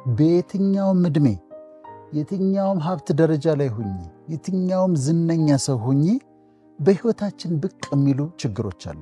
በየትኛውም እድሜ የትኛውም ሀብት ደረጃ ላይ ሁኚ የትኛውም ዝነኛ ሰው ሁኚ በህይወታችን ብቅ የሚሉ ችግሮች አሉ።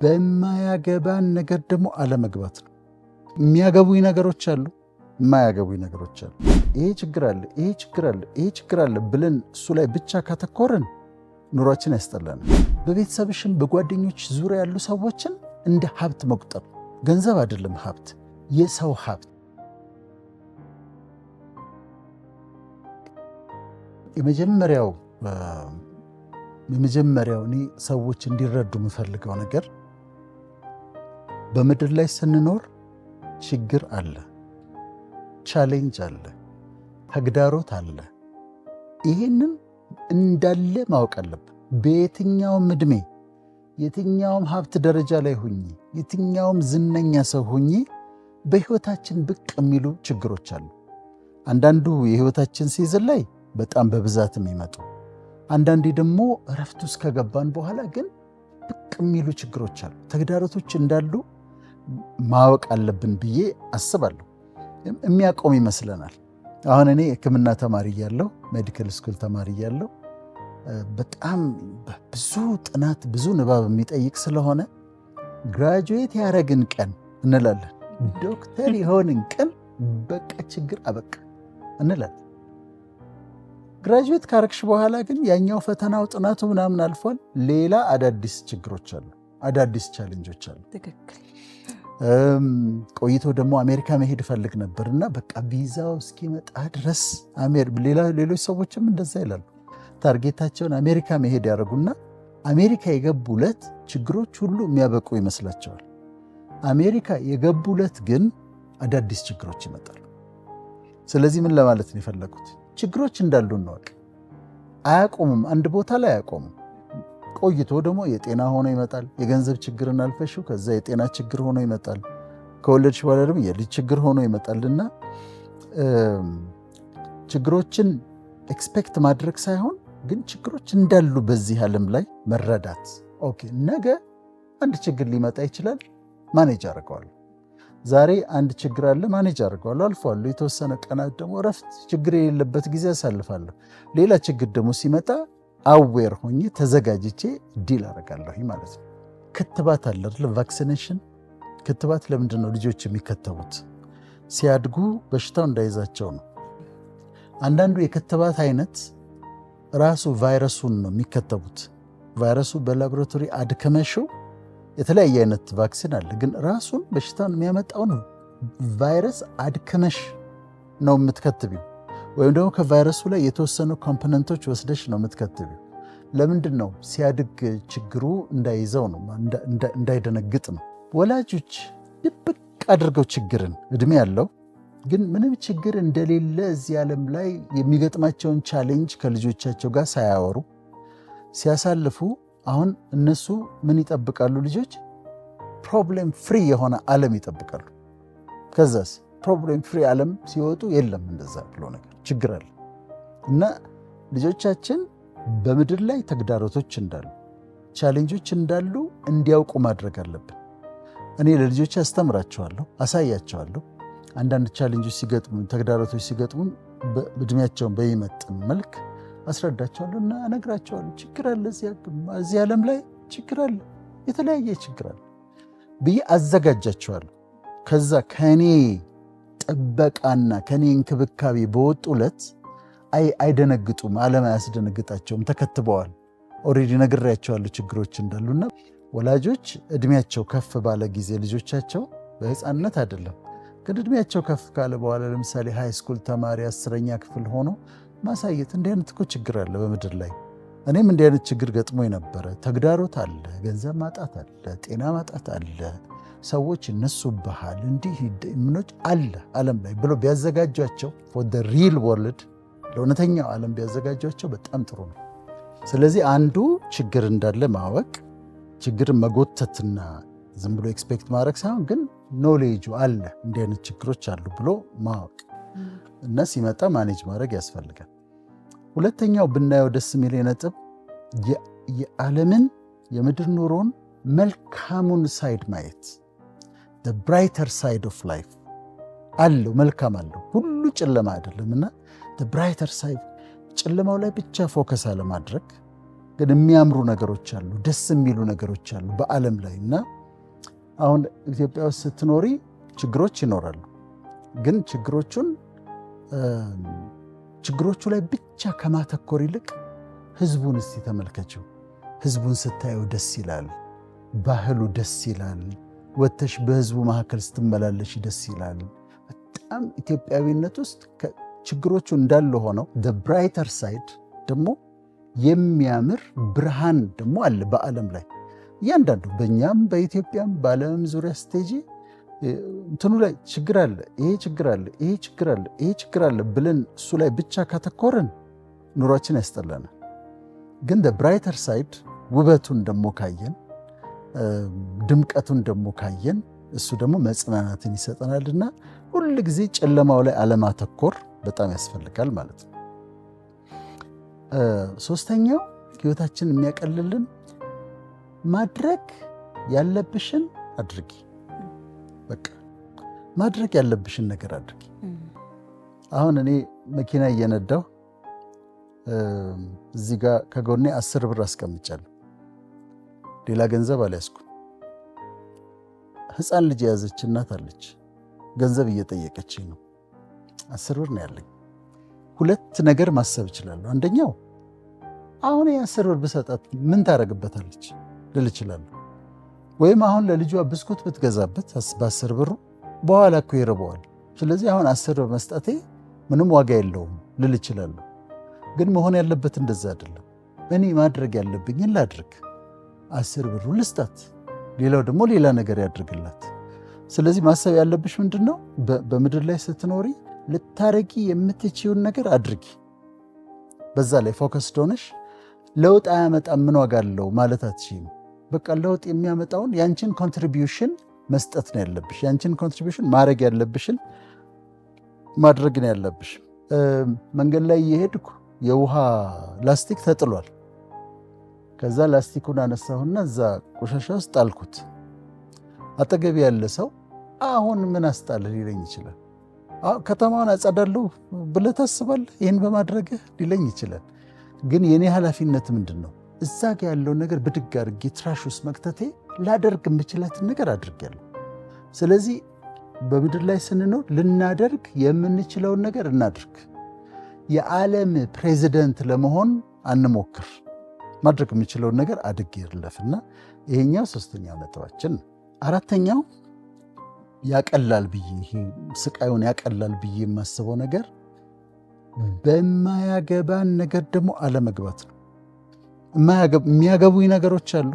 በማያገባን ነገር ደግሞ አለመግባት ነው። የሚያገቡኝ ነገሮች አሉ፣ የማያገቡኝ ነገሮች አሉ። ይሄ ችግር አለ፣ ይሄ ችግር አለ፣ ይሄ ችግር አለ ብለን እሱ ላይ ብቻ ካተኮርን ኑሯችን ያስጠላናል። በቤተሰብሽም በጓደኞች ዙሪያ ያሉ ሰዎችን እንደ ሀብት መቁጠር። ገንዘብ አይደለም ሀብት፣ የሰው ሀብት። የመጀመሪያው እኔ ሰዎች እንዲረዱ የምፈልገው ነገር በምድር ላይ ስንኖር ችግር አለ፣ ቻሌንጅ አለ፣ ተግዳሮት አለ። ይሄንን እንዳለ ማወቅ አለብን። በየትኛውም እድሜ የትኛውም ሀብት ደረጃ ላይ ሁኚ የትኛውም ዝነኛ ሰው ሁኚ በህይወታችን ብቅ የሚሉ ችግሮች አሉ። አንዳንዱ የህይወታችን ሲዝን ላይ በጣም በብዛት የሚመጡ፣ አንዳንዴ ደግሞ እረፍት ውስጥ ከገባን በኋላ ግን ብቅ የሚሉ ችግሮች አሉ። ተግዳሮቶች እንዳሉ ማወቅ አለብን ብዬ አስባለሁ። የሚያቆም ይመስለናል። አሁን እኔ ሕክምና ተማሪ እያለሁ ሜዲካል ስኩል ተማሪ እያለሁ በጣም ብዙ ጥናት ብዙ ንባብ የሚጠይቅ ስለሆነ ግራጁዌት ያረግን ቀን እንላለን፣ ዶክተር የሆንን ቀን በቃ ችግር አበቃ እንላለን። ግራጁዌት ካረግሽ በኋላ ግን ያኛው ፈተናው ጥናቱ ምናምን አልፏል። ሌላ አዳዲስ ችግሮች አሉ፣ አዳዲስ ቻሌንጆች አሉ። ቆይቶ ደግሞ አሜሪካ መሄድ እፈልግ ነበርና በቃ ቪዛው እስኪመጣ ድረስ ሌሎች ሰዎችም እንደዛ ይላሉ። ታርጌታቸውን አሜሪካ መሄድ ያደርጉና አሜሪካ የገቡለት ችግሮች ሁሉ የሚያበቁ ይመስላቸዋል። አሜሪካ የገቡለት ግን አዳዲስ ችግሮች ይመጣሉ። ስለዚህ ምን ለማለት ነው የፈለጉት? ችግሮች እንዳሉ እንወቅ። አያቆሙም፣ አንድ ቦታ ላይ አያቆሙም። ቆይቶ ደግሞ የጤና ሆኖ ይመጣል። የገንዘብ ችግርን አልፈሽው ከዛ የጤና ችግር ሆኖ ይመጣል። ከወለድሽ በኋላ ደግሞ የልጅ ችግር ሆኖ ይመጣልና ችግሮችን ኤክስፔክት ማድረግ ሳይሆን ግን ችግሮች እንዳሉ በዚህ ዓለም ላይ መረዳት። ኦኬ ነገ አንድ ችግር ሊመጣ ይችላል፣ ማኔጅ አድርገዋለሁ። ዛሬ አንድ ችግር አለ፣ ማኔጅ አድርገዋለሁ፣ አልፈዋለሁ። የተወሰነ ቀናት ደግሞ እረፍት፣ ችግር የሌለበት ጊዜ አሳልፋለሁ። ሌላ ችግር ደግሞ ሲመጣ አዌር ሆኜ ተዘጋጅቼ ዲል አደርጋለሁ ማለት ነው። ክትባት አለ አይደል? ቫክሲኔሽን። ክትባት ለምንድን ነው ልጆች የሚከተቡት? ሲያድጉ በሽታው እንዳይዛቸው ነው። አንዳንዱ የክትባት አይነት ራሱ ቫይረሱን ነው የሚከተቡት። ቫይረሱ በላቦራቶሪ አድከመሽው የተለያየ አይነት ቫክሲን አለ፣ ግን ራሱን በሽታውን የሚያመጣውን ቫይረስ አድከመሽ ነው የምትከትቢው። ወይም ደግሞ ከቫይረሱ ላይ የተወሰኑ ኮምፖነንቶች ወስደሽ ነው የምትከትቢው። ለምንድን ነው? ሲያድግ ችግሩ እንዳይዘው ነው፣ እንዳይደነግጥ ነው። ወላጆች ድብቅ አድርገው ችግርን እድሜ ያለው ግን ምንም ችግር እንደሌለ እዚህ ዓለም ላይ የሚገጥማቸውን ቻሌንጅ ከልጆቻቸው ጋር ሳያወሩ ሲያሳልፉ፣ አሁን እነሱ ምን ይጠብቃሉ? ልጆች ፕሮብሌም ፍሪ የሆነ ዓለም ይጠብቃሉ። ከዛስ ፕሮብሌም ፍሪ ዓለም ሲወጡ የለም እንደዛ ብሎ ነገር ችግር አለ። እና ልጆቻችን በምድር ላይ ተግዳሮቶች እንዳሉ ቻሌንጆች እንዳሉ እንዲያውቁ ማድረግ አለብን። እኔ ለልጆች አስተምራቸዋለሁ፣ አሳያቸዋለሁ። አንዳንድ ቻሌንጆች ሲገጥሙ ተግዳሮቶች ሲገጥሙ እድሜያቸውን በሚመጥን መልክ አስረዳቸዋለሁ እና እነግራቸዋለሁ። ችግር አለ እዚህ ዓለም ላይ ችግር አለ፣ የተለያየ ችግር አለ ብዬ አዘጋጃቸዋለሁ። ከዛ ከኔ ጥበቃና ከኔ እንክብካቤ በወጡለት አይደነግጡም፣ ዓለም አያስደነግጣቸውም፣ ተከትበዋል። ኦልሬዲ ነግሬያቸዋለሁ ችግሮች እንዳሉና ወላጆች እድሜያቸው ከፍ ባለ ጊዜ ልጆቻቸው በህፃንነት አይደለም ግን እድሜያቸው ከፍ ካለ በኋላ ለምሳሌ ሃይ ስኩል ተማሪ 10ኛ ክፍል ሆኖ ማሳየት እንዲህ አይነት እኮ ችግር አለ በምድር ላይ። እኔም እንዲህ አይነት ችግር ገጥሞኝ ነበረ። ተግዳሮት አለ፣ ገንዘብ ማጣት አለ፣ ጤና ማጣት አለ፣ ሰዎች ይነሱብሃል፣ እንዲህ ምኖች አለ ዓለም ላይ ብሎ ቢያዘጋጇቸው for the real world ለእውነተኛው ዓለም ቢያዘጋጇቸው በጣም ጥሩ ነው። ስለዚህ አንዱ ችግር እንዳለ ማወቅ፣ ችግርን መጎተትና ዝም ብሎ ኤክስፔክት ማድረግ ሳይሆን ግን ኖሌጁ አለ እንዲህ አይነት ችግሮች አሉ ብሎ ማወቅ እና ሲመጣ ማኔጅ ማድረግ ያስፈልጋል። ሁለተኛው ብናየው ደስ የሚል ነጥብ የዓለምን የምድር ኑሮን መልካሙን ሳይድ ማየት፣ the brighter side of life አለው፣ መልካም አለው። ሁሉ ጨለማ አይደለምና ብራይተር ሳይድ ጨለማው ላይ ብቻ ፎከስ አለማድረግ ግን የሚያምሩ ነገሮች አሉ፣ ደስ የሚሉ ነገሮች አሉ በዓለም ላይ እና አሁን ኢትዮጵያ ውስጥ ስትኖሪ ችግሮች ይኖራሉ። ግን ችግሮቹ ላይ ብቻ ከማተኮር ይልቅ ህዝቡን እስቲ ተመልከችው። ህዝቡን ስታየው ደስ ይላል፣ ባህሉ ደስ ይላል፣ ወተሽ በህዝቡ መካከል ስትመላለሽ ደስ ይላል። በጣም ኢትዮጵያዊነት ውስጥ ችግሮቹ እንዳለ ሆነው ብራይተር ሳይድ ደግሞ የሚያምር ብርሃን ደግሞ አለ በዓለም ላይ እያንዳንዱ በእኛም በኢትዮጵያም በዓለም ዙሪያ ስቴጂ እንትኑ ላይ ችግር አለ፣ ይሄ ችግር አለ፣ ይሄ ችግር አለ፣ ይሄ ችግር አለ ብለን እሱ ላይ ብቻ ካተኮርን ኑሯችን ያስጠላናል። ግን ብራይተር ሳይድ ውበቱን ደግሞ ካየን፣ ድምቀቱን ደግሞ ካየን እሱ ደግሞ መጽናናትን ይሰጠናልና ሁል ጊዜ ጨለማው ላይ አለማተኮር በጣም ያስፈልጋል ማለት ነው። ሶስተኛው ህይወታችን የሚያቀልልን ማድረግ ያለብሽን አድርጊ። በቃ ማድረግ ያለብሽን ነገር አድርጊ። አሁን እኔ መኪና እየነዳሁ እዚህ ጋር ከጎኔ 10 ብር አስቀምጫለሁ። ሌላ ገንዘብ አልያዝኩም። ህፃን ልጅ የያዘች እናት አለች። ገንዘብ እየጠየቀችኝ ነው። 10 ብር ነው ያለኝ። 2 ነገር ማሰብ እችላለሁ። አንደኛው አሁን የ10 ብር ብሰጣት ምን ታደርግበታለች ልል እችላለሁ። ወይም አሁን ለልጇ ብስኩት ብትገዛበት በ10 ብሩ በኋላ እኮ ይርበዋል፣ ስለዚህ አሁን 10 ብር መስጠቴ ምንም ዋጋ የለውም ልል እችላለሁ። ግን መሆን ያለበት እንደዛ አይደለም። እኔ ማድረግ ያለብኝን ላድርግ፣ 10 ብሩ ልስጣት፣ ሌላው ደግሞ ሌላ ነገር ያድርግላት። ስለዚህ ማሰብ ያለብሽ ምንድነው? በምድር ላይ ስትኖሪ ልታረጊ የምትችይውን ነገር አድርጊ። በዛ ላይ ፎከስ ሆነሽ ለውጥ አያመጣም ምን ዋጋ አለው ማለት አትችይም። በቃ ለውጥ የሚያመጣውን ያንቺን ኮንትሪቢዩሽን መስጠት ነው ያለብሽ። ያንቺን ኮንትሪቢዩሽን ማድረግ ያለብሽን ማድረግ ነው ያለብሽ። መንገድ ላይ እየሄድኩ የውሃ ላስቲክ ተጥሏል። ከዛ ላስቲኩን አነሳሁና እዛ ቆሻሻ ውስጥ ጣልኩት። አጠገቢ ያለ ሰው አሁን ምን አስጣልህ ሊለኝ ይችላል። ከተማውን አጸዳለሁ ብለህ ታስባለህ ይህን በማድረግህ ሊለኝ ይችላል። ግን የኔ ኃላፊነት ምንድን ነው? እዛ ጋ ያለውን ነገር ብድግ አድርጌ ትራሽ ውስጥ መክተቴ ላደርግ የምችላትን ነገር አድርጌያለሁ። ስለዚህ በምድር ላይ ስንኖር ልናደርግ የምንችለውን ነገር እናድርግ። የዓለም ፕሬዚደንት ለመሆን አንሞክር። ማድረግ የምችለውን ነገር አድርጌ ይርለፍና ይሄኛው 3ኛው ነጥባችን ነው። 4ኛው ያቀላል ብዬ ይሄ ስቃዩን ያቀላል ብዬ የማስበው ነገር በማያገባን ነገር ደግሞ አለመግባት ነው። የሚያገቡኝ ነገሮች አሉ፣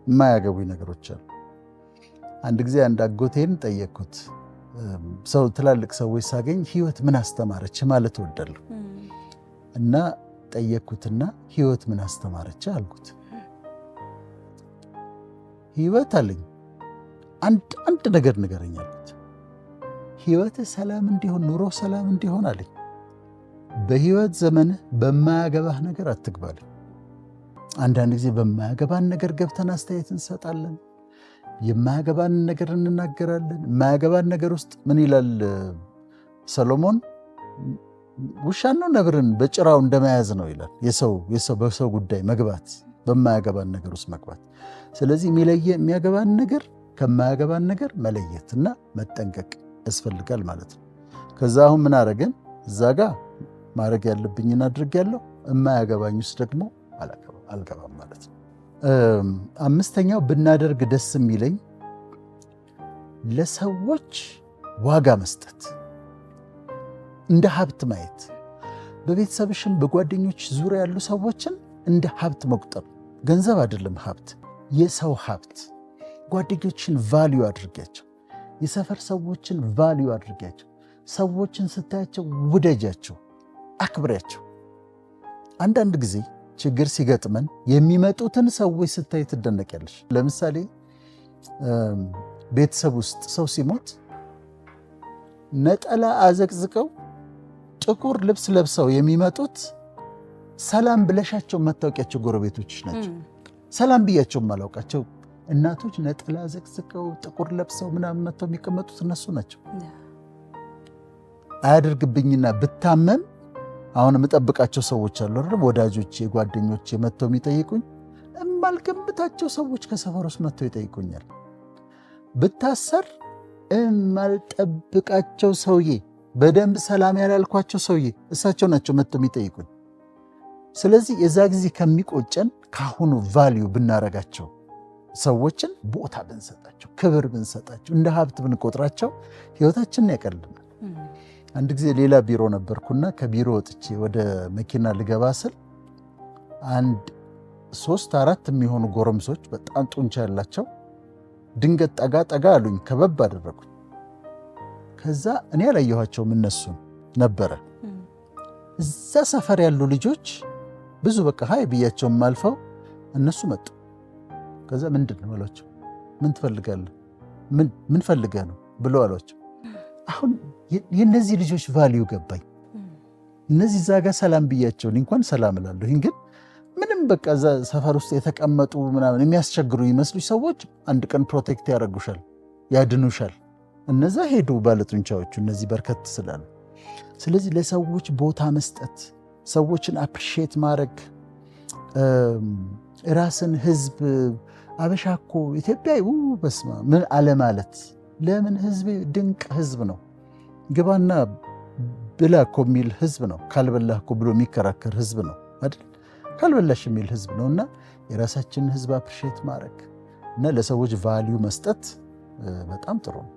የማያገቡኝ ነገሮች አሉ። አንድ ጊዜ አንድ አጎቴን ጠየቅኩት። ትላልቅ ሰዎች ሳገኝ ህይወት ምን አስተማረች ማለት እወዳለሁ እና ጠየቅኩትና ህይወት ምን አስተማረች አልኩት። ህይወት አለኝ አንድ ነገር ንገረኝ አልኩት። ህይወት ሰላም እንዲሆን ኑሮ ሰላም እንዲሆን አለኝ። በህይወት ዘመንህ በማያገባህ ነገር አትግባልኝ። አንዳንድ ጊዜ በማያገባን ነገር ገብተን አስተያየት እንሰጣለን። የማያገባን ነገር እንናገራለን። የማያገባን ነገር ውስጥ ምን ይላል ሰሎሞን? ውሻን ነው ነብርን በጭራው እንደመያዝ ነው ይላል። በሰው ጉዳይ መግባት፣ በማያገባን ነገር ውስጥ መግባት። ስለዚህ የሚያገባን ነገር ከማያገባን ነገር መለየትና መጠንቀቅ ያስፈልጋል ማለት ነው። ከዛ አሁን ምን አረገን? እዛ ጋ ማድረግ ያለብኝን አድርጌያለሁ። የማያገባኝ ውስጥ ደግሞ አልገባም ማለት ነው። 5ኛው ብናደርግ ደስ የሚለኝ ለሰዎች ዋጋ መስጠት፣ እንደ ሀብት ማየት። በቤተሰብሽም በጓደኞች ዙሪያ ያሉ ሰዎችን እንደ ሀብት መቁጠር። ገንዘብ አይደለም ሀብት፣ የሰው ሀብት። ጓደኞችን ቫልዩ አድርጊያቸው። የሰፈር ሰዎችን ቫልዩ አድርጊያቸው። ሰዎችን ስታያቸው ውደጃቸው፣ አክብሪያቸው። አንዳንድ ጊዜ ችግር ሲገጥመን የሚመጡትን ሰዎች ስታይ ትደነቂያለሽ። ለምሳሌ ቤተሰብ ውስጥ ሰው ሲሞት ነጠላ አዘቅዝቀው ጥቁር ልብስ ለብሰው የሚመጡት ሰላም ብለሻቸው መታወቂያቸው ጎረቤቶችሽ ናቸው። ሰላም ብያቸው ማላውቃቸው እናቶች ነጠላ አዘቅዝቀው ጥቁር ለብሰው ምናምን መጥተው የሚቀመጡት እነሱ ናቸው። አያድርግብኝና ብታመም አሁን የምጠብቃቸው ሰዎች አሉ አይደል? ወዳጆቼ፣ ጓደኞቼ መጥተው የሚጠይቁኝ የማልገምታቸው ሰዎች ከሰፈር ውስጥ መጥተው ይጠይቁኛል። ብታሰር የማልጠብቃቸው ሰውዬ፣ በደንብ ሰላም ያላልኳቸው ሰውዬ እሳቸው ናቸው መጥተው የሚጠይቁኝ። ስለዚህ የዛ ጊዜ ከሚቆጨን ካሁኑ ቫልዩ ብናረጋቸው፣ ሰዎችን ቦታ ብንሰጣቸው፣ ክብር ብንሰጣቸው፣ እንደ ሀብት ብንቆጥራቸው ህይወታችንን ያቀልልናል። አንድ ጊዜ ሌላ ቢሮ ነበርኩና ከቢሮ ወጥቼ ወደ መኪና ልገባ ስል አንድ 3-4 የሚሆኑ ጎረምሶች በጣም ጡንቻ ያላቸው ድንገት ጠጋ አሉኝ። ከበብ አደረጉኝ። ከዛ እኔ ያላየኋቸውም እነሱን ነበረ። እዛ ሰፈር ያሉ ልጆች ብዙ በቃ ሀይ ብያቸውም አልፈው እነሱ መጡ። ከዛ ምንድን ነው አሏቸው። ምን ትፈልጋለህ? ምን ፈልገህ ነው ብለው አሏቸው። አሁን የእነዚህ ልጆች ቫልዩ ገባኝ። እነዚህ እዛ ጋር ሰላም ብያቸው እንኳን ሰላም እላለሁ፣ ግን ምንም በቃ እዛ ሰፈር ውስጥ የተቀመጡ ምናምን የሚያስቸግሩ ይመስሉ ሰዎች አንድ ቀን ፕሮቴክት ያደርጉሻል፣ ያድኑሻል። እነዛ ሄዱ ባለጡንቻዎቹ፣ እነዚህ በርከት ስላሉ። ስለዚህ ለሰዎች ቦታ መስጠት፣ ሰዎችን አፕሪሺየት ማድረግ፣ ራስን ህዝብ አበሻ እኮ ኢትዮጵያዊ በስማ ምን አለማለት። ለምን ህዝብ ድንቅ ህዝብ ነው፣ ግባና ብላ እኮ የሚል ህዝብ ነው። ካልበላህ እኮ ብሎ የሚከራከር ህዝብ ነው አይደል? ካልበላሽ የሚል ህዝብ ነው። እና የራሳችንን ህዝብ አፕሪሺየት ማድረግ እና ለሰዎች ቫልዩ መስጠት በጣም ጥሩ ነው።